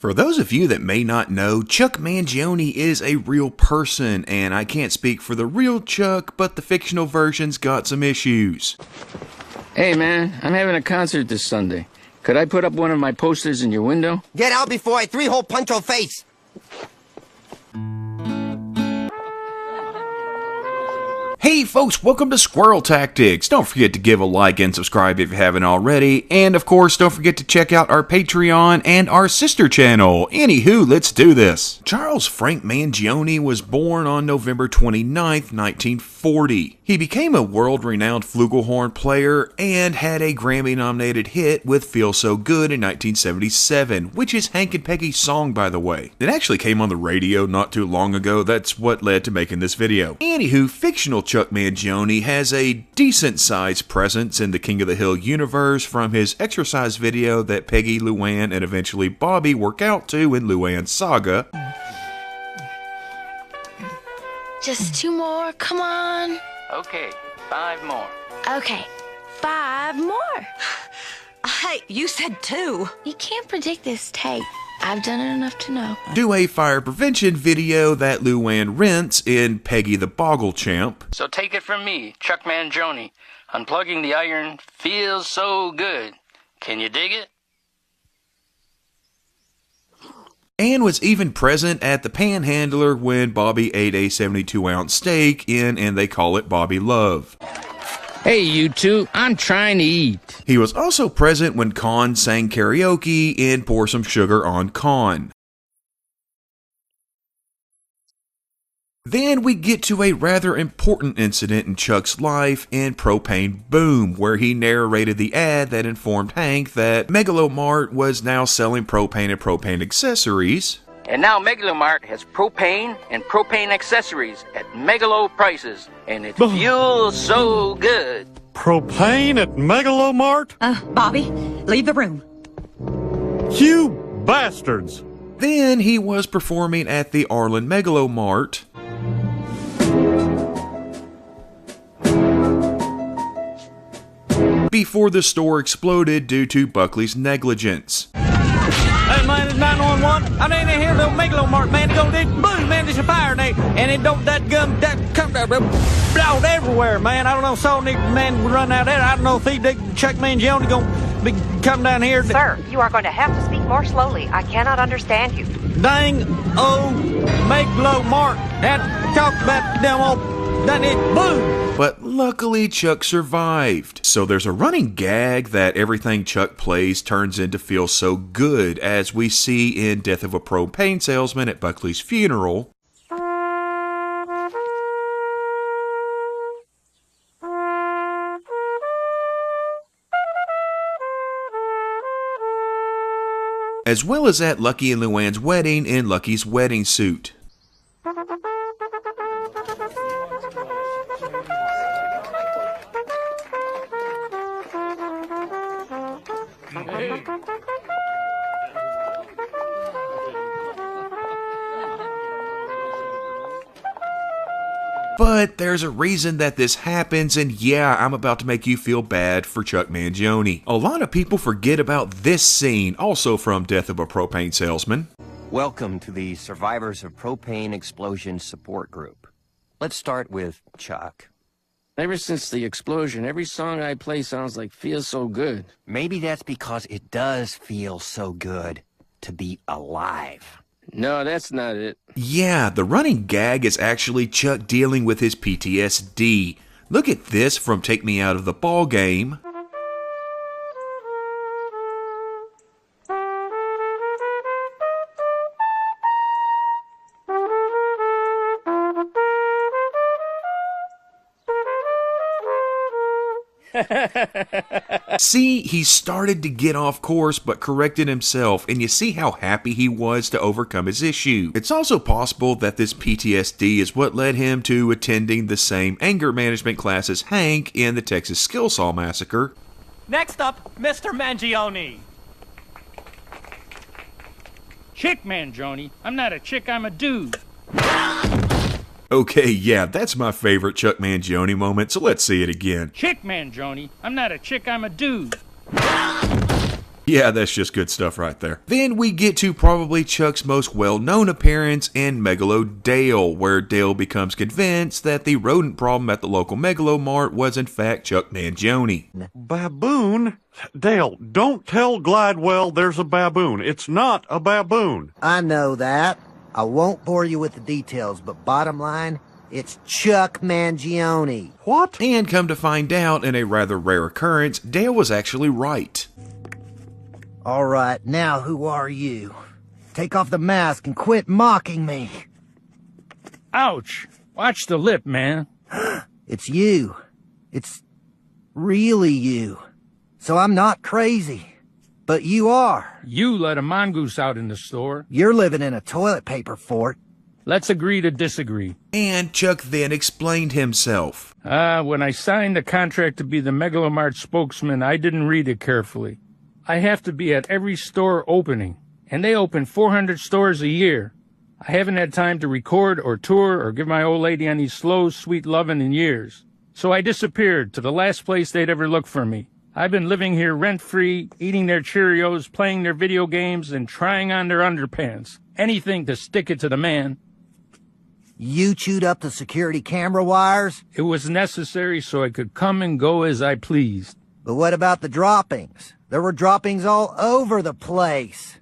For those of you that may not know, Chuck Mangione is a real person, and I can't speak for the real Chuck, but the fictional version's got some issues. Hey man, I'm having a concert this Sunday. Could I put up one of my posters in your window? Get out before I three-hole punch your face! Hey folks, welcome to Squirrel Tactics. Don't forget to give a like and subscribe if you haven't already. And of course, don't forget to check out our Patreon and our sister channel. Anywho, let's do this. Charles Frank Mangione was born on November 29th, 1940. He became a world-renowned flugelhorn player and had a Grammy-nominated hit with Feel So Good in 1977, which is Hank and Peggy's song, by the way. It actually came on the radio not too long ago. That's what led to making this video. Anywho, fictional Chuck Mangione has a decent-sized presence in the King of the Hill universe from his exercise video that Peggy, Luann, and eventually Bobby work out to in Luann's saga. Just 2 more, come on. Okay, 5 more. Okay, 5 more. Hey, you said 2. You can't predict this tape. I've done it enough to know. Do a fire prevention video that Luann rents in Peggy the Boggle Champ. So take it from me, Chuck Mangione. Unplugging the iron feels so good. Can you dig it? And was even present at the Panhandler when Bobby ate a 72-ounce steak in And They Call It Bobby Love. Hey, you two, I'm trying to eat. He was also present when Con sang karaoke in Pour Some Sugar on Con. Then we get to a rather important incident in Chuck's life in Propane Boom, where he narrated the ad that informed Hank that Megalomart was now selling propane and propane accessories. And now Megalomart has propane and propane accessories at Megalo prices, and it feels so good. Propane at Megalomart? Bobby, leave the room. You bastards! Then he was performing at the Arlen Megalomart. Before the store exploded due to Buckley's negligence. Hey man, it's 911. I ain't here no Megalomart, man. It go boom, man, there's a fire in there. And it don't that come out everywhere, man. I don't know, so man run out there. I don't know if Chuck Mangione gonna be come down here. Sir, you are going to have to speak more slowly. I cannot understand you. Dang old Megalomart. That talk about them old done it boom. But luckily Chuck survived. So there's a running gag that everything Chuck plays turns into Feel So Good, as we see in Death of a Propane Salesman at Buckley's funeral. As well as at Lucky and Luann's wedding in Lucky's Wedding Suit. But there's a reason that this happens, and yeah, I'm about to make you feel bad for Chuck Mangione. A lot of people forget about this scene, also from Death of a Propane Salesman. Welcome to the Survivors of Propane Explosion Support Group. Let's start with Chuck. Ever since the explosion, every song I play sounds like Feels So Good. Maybe that's because it does feel so good to be alive. No, that's not it. Yeah, the running gag is actually Chuck dealing with his PTSD. Look at this from Take Me Out of the Ball Game. See, he started to get off course but corrected himself, and you see how happy he was to overcome his issue. It's also possible that this PTSD is what led him to attending the same anger management class as Hank in the Texas Skillsaw Massacre. Next up, Mr. Mangione. Chick Mangione. I'm not a chick, I'm a dude. Okay, yeah, that's my favorite Chuck Mangione moment, so let's see it again. Chick Mangione. I'm not a chick, I'm a dude. Yeah, that's just good stuff right there. Then we get to probably Chuck's most well-known appearance in Megalo Dale, where Dale becomes convinced that the rodent problem at the local Megalo Mart was in fact Chuck Mangione. Baboon? Dale, don't tell Glidewell there's a baboon. It's not a baboon. I know that. I won't bore you with the details, but bottom line, it's Chuck Mangione. What? And come to find out, in a rather rare occurrence, Dale was actually right. All right, now who are you? Take off the mask and quit mocking me. Ouch. Watch the lip, man. It's you. It's really you. So I'm not crazy. But you are. You let a mongoose out in the store. You're living in a toilet paper fort. Let's agree to disagree. And Chuck then explained himself. When I signed the contract to be the Megalomart spokesman, I didn't read it carefully. I have to be at every store opening, and they open 400 stores a year. I haven't had time to record or tour or give my old lady any slow, sweet lovin' in years. So I disappeared to the last place they'd ever look for me. I've been living here rent-free, eating their Cheerios, playing their video games, and trying on their underpants. Anything to stick it to the man. You chewed up the security camera wires? It was necessary so I could come and go as I pleased. But what about the droppings? There were droppings all over the place.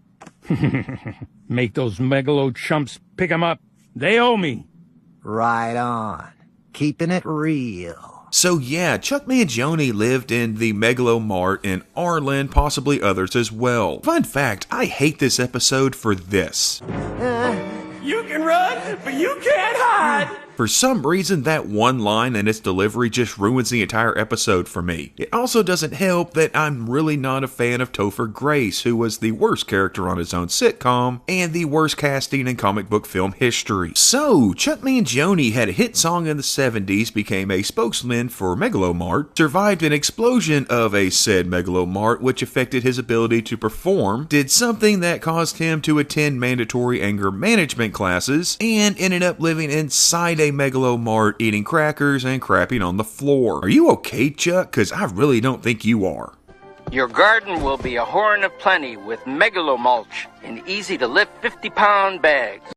Make those megalo chumps pick 'em up. They owe me. Right on. Keeping it real. So yeah, Chuck Mangione lived in the Megalo Mart in Arlen, possibly others as well. Fun fact, I hate this episode for this. You can run, but you can't hide. For some reason, that one line and its delivery just ruins the entire episode for me. It also doesn't help that I'm really not a fan of Topher Grace, who was the worst character on his own sitcom, and the worst casting in comic book film history. So, Chuck Mangione had a hit song in the 70s, became a spokesman for Megalomart, survived an explosion of a said Megalomart which affected his ability to perform, did something that caused him to attend mandatory anger management classes, and ended up living inside a Megalomart eating crackers and crapping on the floor. Are you okay, Chuck? Because I really don't think you are. Your garden will be a horn of plenty with megalomulch in easy-to-lift 50-pound bags.